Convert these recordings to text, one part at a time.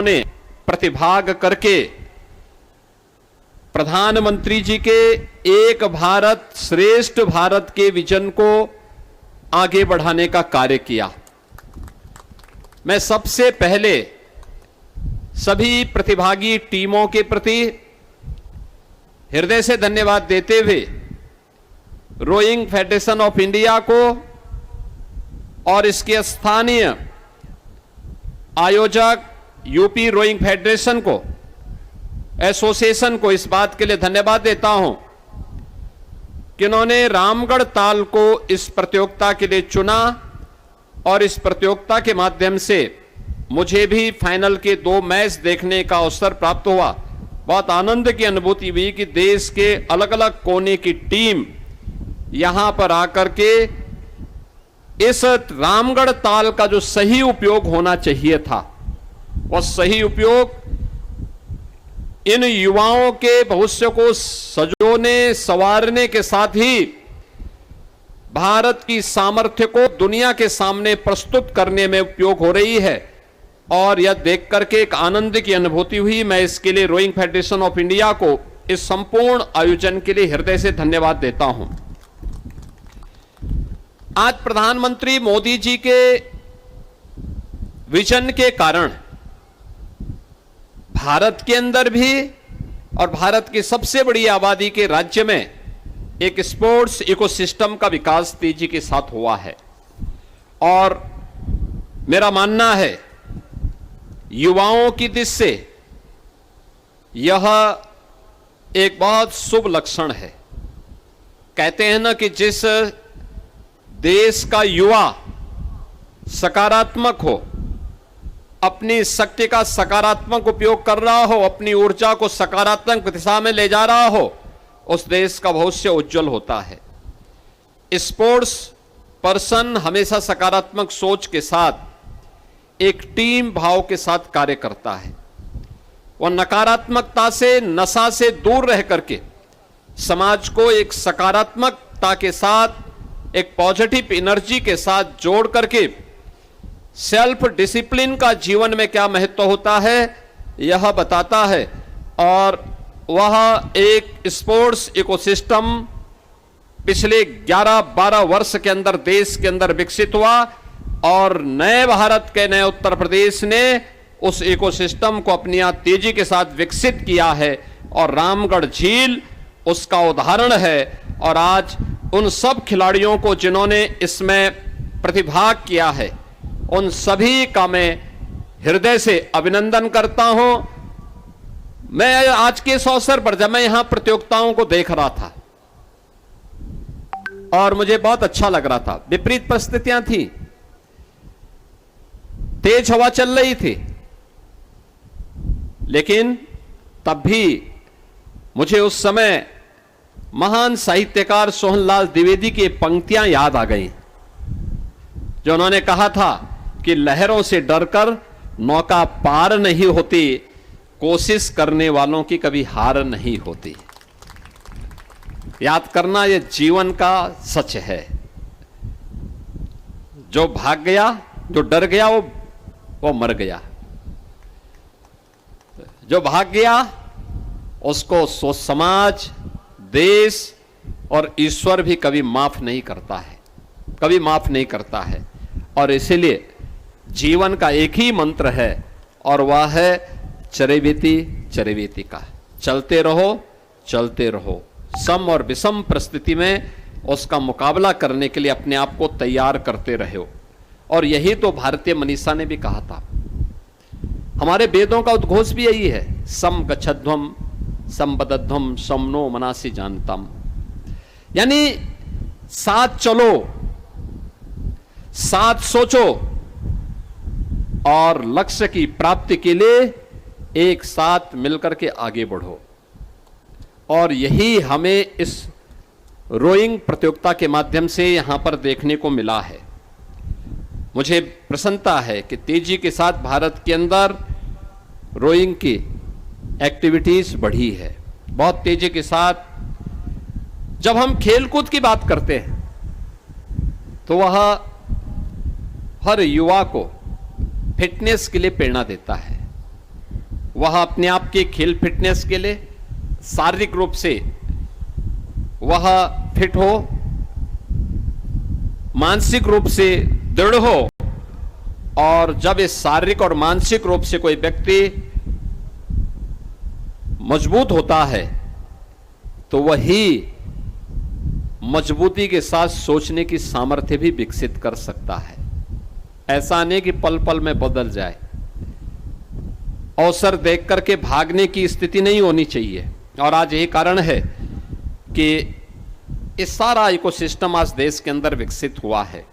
ने प्रतिभाग करके प्रधानमंत्री जी के एक भारत श्रेष्ठ भारत के विजन को आगे बढ़ाने का कार्य किया। मैं सबसे पहले सभी प्रतिभागी टीमों के प्रति हृदय से धन्यवाद देते हुए रोइंग फेडरेशन ऑफ इंडिया को और इसके स्थानीय आयोजक यूपी रोइंग फेडरेशन को, एसोसिएशन को इस बात के लिए धन्यवाद देता हूं कि उन्होंने रामगढ़ ताल को इस प्रतियोगिता के लिए चुना और इस प्रतियोगिता के माध्यम से मुझे भी फाइनल के 2 मैच देखने का अवसर प्राप्त हुआ। बहुत आनंद की अनुभूति हुई कि देश के अलग अलग कोने की टीम यहां पर आकर के इस रामगढ़ ताल का जो सही उपयोग होना चाहिए था, वह सही उपयोग इन युवाओं के भविष्य को सजोने संवारने के साथ ही भारत की सामर्थ्य को दुनिया के सामने प्रस्तुत करने में उपयोग हो रही है। और यह देख करके एक आनंद की अनुभूति हुई। मैं इसके लिए रोइंग फेडरेशन ऑफ इंडिया को इस संपूर्ण आयोजन के लिए हृदय से धन्यवाद देता हूं। आज प्रधानमंत्री मोदी जी के विजन के कारण भारत के अंदर भी और भारत की सबसे बड़ी आबादी के राज्य में एक स्पोर्ट्स इकोसिस्टम का विकास तेजी के साथ हुआ है। और मेरा मानना है युवाओं की दृष्टि से यह एक बहुत शुभ लक्षण है। कहते हैं ना कि जिस देश का युवा सकारात्मक हो, अपनी शक्ति का सकारात्मक उपयोग कर रहा हो, अपनी ऊर्जा को सकारात्मक दिशा में ले जा रहा हो, उस देश का भविष्य उज्जवल होता है। स्पोर्ट्स पर्सन हमेशा सकारात्मक सोच के साथ एक टीम भाव के साथ कार्य करता है। वह नकारात्मकता से, नशा से दूर रह करके समाज को एक सकारात्मकता के साथ, एक पॉजिटिव एनर्जी के साथ जोड़ करके सेल्फ डिसिप्लिन का जीवन में क्या महत्व होता है यह बताता है। और वह एक स्पोर्ट्स इकोसिस्टम पिछले 11-12 वर्ष के अंदर देश के अंदर विकसित हुआ और नए भारत के, नए उत्तर प्रदेश ने उस इकोसिस्टम को अपनी तेजी के साथ विकसित किया है और रामगढ़ झील उसका उदाहरण है। और आज उन सब खिलाड़ियों को जिन्होंने इसमें प्रतिभाग किया है, उन सभी का मैं हृदय से अभिनंदन करता हूं। मैं आज के इस अवसर पर जब मैं यहां प्रतियोगिताओं को देख रहा था और मुझे बहुत अच्छा लग रहा था। विपरीत परिस्थितियां थी, तेज हवा चल रही थी, लेकिन तब भी मुझे उस समय महान साहित्यकार सोहनलाल द्विवेदी की पंक्तियां याद आ गई, जो उन्होंने कहा था कि लहरों से डरकर नौका पार नहीं होती, कोशिश करने वालों की कभी हार नहीं होती। याद करना यह जीवन का सच है। जो भाग गया, जो डर गया, वो मर गया। जो भाग गया उसको समाज, देश और ईश्वर भी कभी माफ नहीं करता है, कभी माफ नहीं करता है। और इसीलिए जीवन का एक ही मंत्र है और वह है चरैवेति चरैवेति का। चलते रहो, चलते रहो। सम और विषम परिस्थिति में उसका मुकाबला करने के लिए अपने आप को तैयार करते रहो। और यही तो भारतीय मनीषा ने भी कहा था। हमारे वेदों का उद्घोष भी यही है, सम गच्छध्वम संबद्धध्वम समनो मनासी जानतम। यानी साथ चलो, साथ सोचो और लक्ष्य की प्राप्ति के लिए एक साथ मिलकर के आगे बढ़ो। और यही हमें इस रोइंग प्रतियोगिता के माध्यम से यहां पर देखने को मिला है। मुझे प्रसन्नता है कि तेजी के साथ भारत के अंदर रोइंग की एक्टिविटीज बढ़ी है, बहुत तेजी के साथ। जब हम खेलकूद की बात करते हैं तो वह हर युवा को फिटनेस के लिए प्रेरणा देता है। वह अपने आप की खेल फिटनेस के लिए शारीरिक रूप से वह फिट हो, मानसिक रूप से दृढ़ हो, और जब इस शारीरिक और मानसिक रूप से कोई व्यक्ति मजबूत होता है तो वही मजबूती के साथ सोचने की सामर्थ्य भी विकसित कर सकता है। ऐसा नहीं कि पल पल में बदल जाए। अवसर देख करके भागने की स्थिति नहीं होनी चाहिए। और आज यही कारण है कि इस सारा इकोसिस्टम आज देश के अंदर विकसित हुआ है।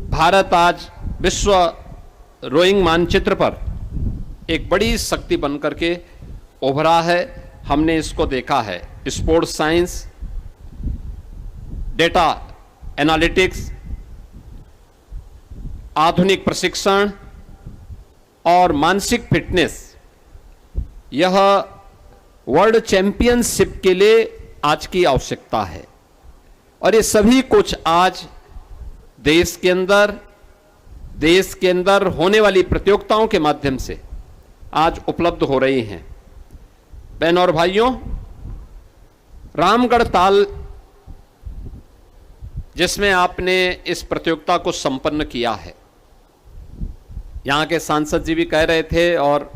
भारत आज विश्व रोइंग मानचित्र पर एक बड़ी शक्ति बनकर के उभरा है। हमने इसको देखा है। स्पोर्ट्स साइंस, डेटा एनालिटिक्स, आधुनिक प्रशिक्षण और मानसिक फिटनेस, यह वर्ल्ड चैंपियनशिप के लिए आज की आवश्यकता है। और ये सभी कुछ आज देश के अंदर होने वाली प्रतियोगिताओं के माध्यम से आज उपलब्ध हो रही हैं। बहनों और भाइयों, रामगढ़ ताल जिसमें आपने इस प्रतियोगिता को संपन्न किया है, यहां के सांसद जी भी कह रहे थे और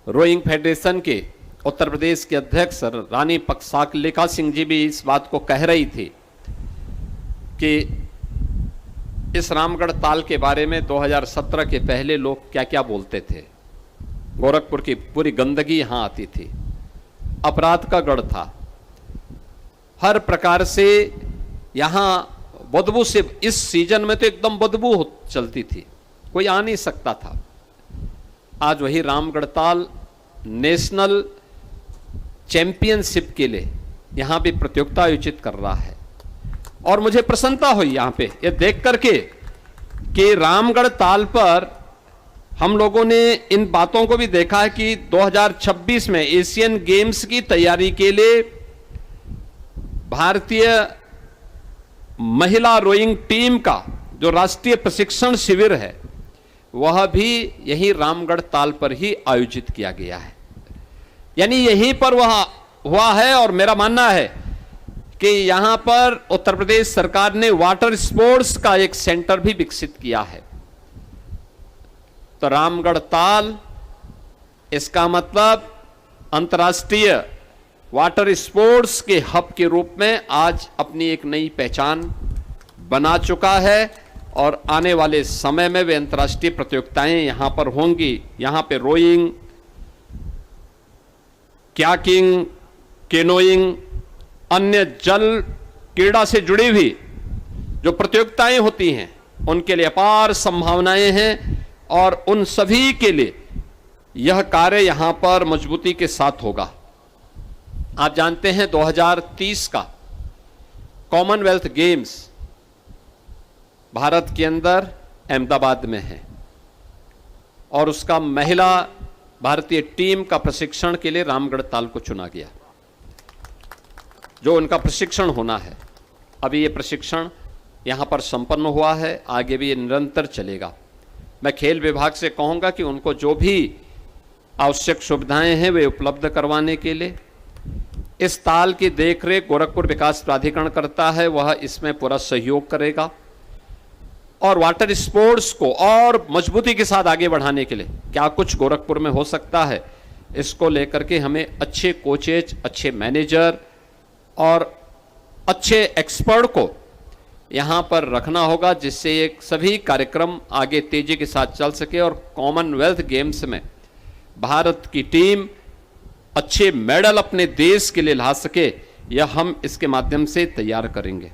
रोइंग फेडरेशन के उत्तर प्रदेश के अध्यक्ष रानी पकसाकलिका सिंह जी भी इस बात को कह रही थी कि इस रामगढ़ ताल के बारे में 2017 के पहले लोग क्या क्या बोलते थे। गोरखपुर की पूरी गंदगी यहां आती थी, अपराध का गढ़ था, हर प्रकार से यहां बदबू से, इस सीजन में तो एकदम बदबू चलती थी, कोई आ नहीं सकता था। आज वही रामगढ़ ताल नेशनल चैंपियनशिप के लिए यहां भी प्रतियोगिता आयोजित कर रहा है। और मुझे प्रसन्नता हुई यहां पे ये देख करके कि रामगढ़ ताल पर हम लोगों ने इन बातों को भी देखा है कि 2026 में एशियन गेम्स की तैयारी के लिए भारतीय महिला रोइंग टीम का जो राष्ट्रीय प्रशिक्षण शिविर है वह भी यही रामगढ़ ताल पर ही आयोजित किया गया है। यानी यहीं पर वह हुआ है। और मेरा मानना है कि यहां पर उत्तर प्रदेश सरकार ने वाटर स्पोर्ट्स का एक सेंटर भी विकसित किया है। तो रामगढ़ ताल, इसका मतलब अंतर्राष्ट्रीय वाटर स्पोर्ट्स के हब के रूप में आज अपनी एक नई पहचान बना चुका है। और आने वाले समय में वे अंतर्राष्ट्रीय प्रतियोगिताएं यहां पर होंगी। यहां पे रोइंग, क्याकिंग, केनोइंग, अन्य जल क्रीड़ा से जुड़ी हुई जो प्रतियोगिताएं होती हैं उनके लिए अपार संभावनाएं हैं। और उन सभी के लिए यह कार्य यहां पर मजबूती के साथ होगा। आप जानते हैं 2030 का कॉमनवेल्थ गेम्स भारत के अंदर अहमदाबाद में है और उसका महिला भारतीय टीम का प्रशिक्षण के लिए रामगढ़ ताल को चुना गया, जो उनका प्रशिक्षण होना है। अभी ये प्रशिक्षण यहां पर संपन्न हुआ है, आगे भी ये निरंतर चलेगा। मैं खेल विभाग से कहूंगा कि उनको जो भी आवश्यक सुविधाएं हैं वे उपलब्ध करवाने के लिए, इस ताल की देखरेख गोरखपुर विकास प्राधिकरण करता है, वह इसमें पूरा सहयोग करेगा। और वाटर स्पोर्ट्स को और मजबूती के साथ आगे बढ़ाने के लिए क्या कुछ गोरखपुर में हो सकता है, इसको लेकर के हमें अच्छे कोचेज, अच्छे मैनेजर और अच्छे एक्सपर्ट को यहां पर रखना होगा, जिससे ये सभी कार्यक्रम आगे तेजी के साथ चल सके और कॉमनवेल्थ गेम्स में भारत की टीम अच्छे मेडल अपने देश के लिए ला सके, यह हम इसके माध्यम से तैयार करेंगे।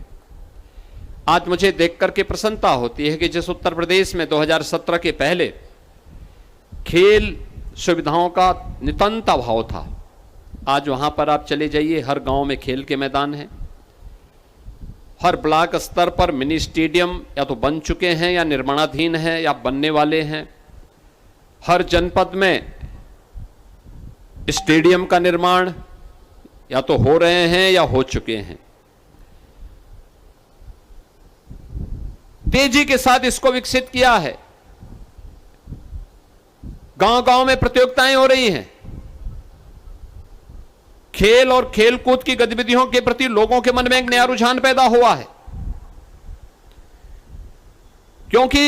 आज मुझे देख करके प्रसन्नता होती है कि जिस उत्तर प्रदेश में 2017 के पहले खेल सुविधाओं का नितांत अभाव था, आज वहां पर आप चले जाइए, हर गांव में खेल के मैदान हैं, हर ब्लॉक स्तर पर मिनी स्टेडियम या तो बन चुके हैं या निर्माणाधीन हैं या बनने वाले हैं। हर जनपद में स्टेडियम का निर्माण या तो हो रहे हैं या हो चुके हैं। तेजी के साथ इसको विकसित किया है। गांव-गांव में प्रतियोगिताएं हो रही हैं। खेल और खेलकूद की गतिविधियों के प्रति लोगों के मन में एक नया रुझान पैदा हुआ है, क्योंकि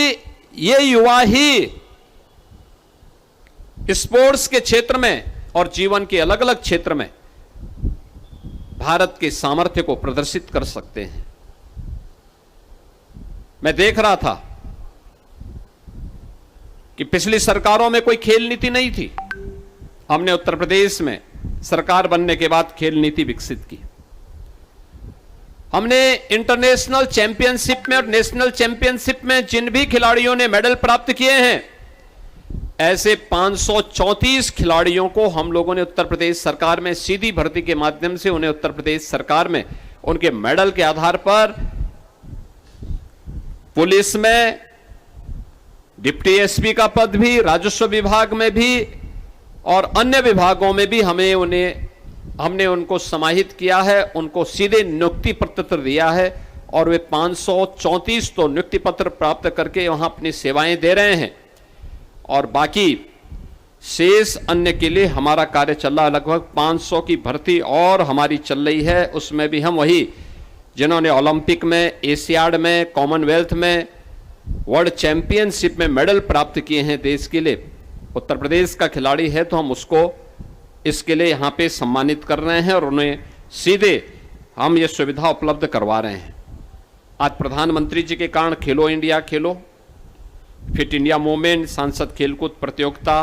ये युवा ही स्पोर्ट्स के क्षेत्र में और जीवन के अलग अलग क्षेत्र में भारत के सामर्थ्य को प्रदर्शित कर सकते हैं। मैं देख रहा था कि पिछली सरकारों में कोई खेल नीति नहीं थी। हमने उत्तर प्रदेश में सरकार बनने के बाद खेल नीति विकसित की। हमने इंटरनेशनल चैंपियनशिप में और नेशनल चैंपियनशिप में जिन भी खिलाड़ियों ने मेडल प्राप्त किए हैं, ऐसे 534 खिलाड़ियों को हम लोगों ने उत्तर प्रदेश सरकार में सीधी भर्ती के माध्यम से उन्हें उत्तर प्रदेश सरकार में उनके मेडल के आधार पर पुलिस में डिप्टी एसपी का पद भी, राजस्व विभाग में भी और अन्य विभागों में भी हमने उनको समाहित किया है, उनको सीधे नियुक्ति पत्र दिया है और वे 534 तो नियुक्ति पत्र प्राप्त करके वहां अपनी सेवाएं दे रहे हैं और बाकी शेष अन्य के लिए हमारा कार्य चल रहा है। लगभग 500 की भर्ती और हमारी चल रही है। उसमें भी हम वही जिन्होंने ओलंपिक में, एशियाड में, कॉमनवेल्थ में, वर्ल्ड चैंपियनशिप में मेडल प्राप्त किए हैं देश के लिए, उत्तर प्रदेश का खिलाड़ी है तो हम उसको इसके लिए यहां पे सम्मानित कर रहे हैं और उन्हें सीधे हम ये सुविधा उपलब्ध करवा रहे हैं। आज प्रधानमंत्री जी के कारण खेलो इंडिया खेलो, फिट इंडिया मूवमेंट, सांसद खेलकूद प्रतियोगिता,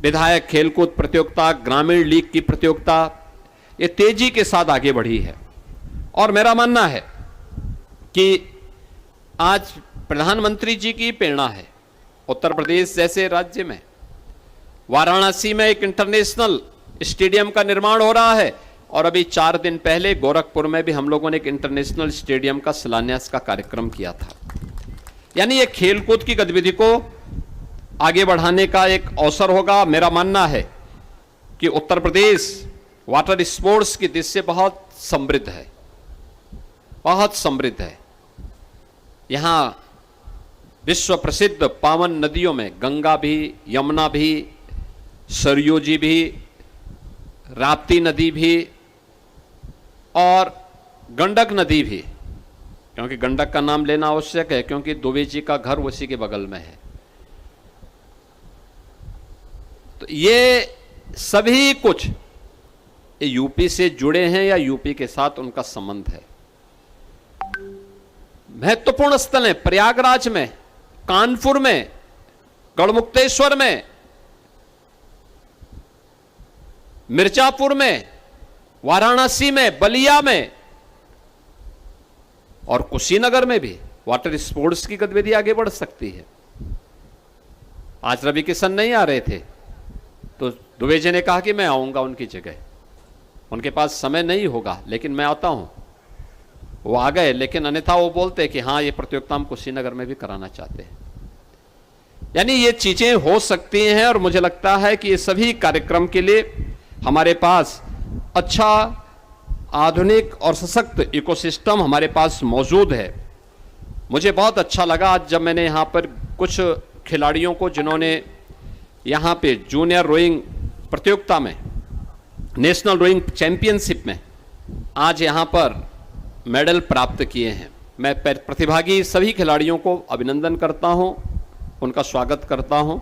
विधायक खेलकूद प्रतियोगिता, ग्रामीण लीग की प्रतियोगिता, ये तेजी के साथ आगे बढ़ी है। और मेरा मानना है कि आज प्रधानमंत्री जी की प्रेरणा है। उत्तर प्रदेश जैसे राज्य में वाराणसी में एक इंटरनेशनल स्टेडियम का निर्माण हो रहा है और अभी 4 दिन पहले गोरखपुर में भी हम लोगों ने एक इंटरनेशनल स्टेडियम का शिलान्यास का कार्यक्रम किया था। यानी ये खेलकूद की गतिविधि को आगे बढ़ाने का एक अवसर होगा। मेरा मानना है कि उत्तर प्रदेश वाटर स्पोर्ट्स की दृष्टि से बहुत समृद्ध है, बहुत समृद्ध है। यहां विश्व प्रसिद्ध पावन नदियों में गंगा भी, यमुना भी, सरयू जी भी, राप्ती नदी भी और गंडक नदी भी, क्योंकि गंडक का नाम लेना आवश्यक है क्योंकि दुबे जी का घर उसी के बगल में है। तो ये सभी कुछ यूपी से जुड़े हैं या यूपी के साथ उनका संबंध है। महत्वपूर्ण स्थल है प्रयागराज में, कानपुर में, गढ़मुक्तेश्वर में, मिर्जापुर में, वाराणसी में, बलिया में और कुशीनगर में भी वाटर स्पोर्ट्स की गतिविधि आगे बढ़ सकती है। आज रवि किशन नहीं आ रहे थे तो दुबे जी ने कहा कि मैं आऊंगा उनकी जगह, उनके पास समय नहीं होगा लेकिन मैं आता हूं। वो आ गए, लेकिन अन्यथा वो बोलते कि हाँ ये प्रतियोगिता हम कुशीनगर में भी कराना चाहते हैं। यानी ये चीजें हो सकती हैं और मुझे लगता है कि ये सभी कार्यक्रम के लिए हमारे पास अच्छा आधुनिक और सशक्त इकोसिस्टम हमारे पास मौजूद है। मुझे बहुत अच्छा लगा आज जब मैंने यहाँ पर कुछ खिलाड़ियों को जिन्होंने यहाँ पे जूनियर रोइंग प्रतियोगिता में, नेशनल रोइंग चैंपियनशिप में आज यहाँ पर मेडल प्राप्त किए हैं, मैं प्रतिभागी सभी खिलाड़ियों को अभिनंदन करता हूँ, उनका स्वागत करता हूँ।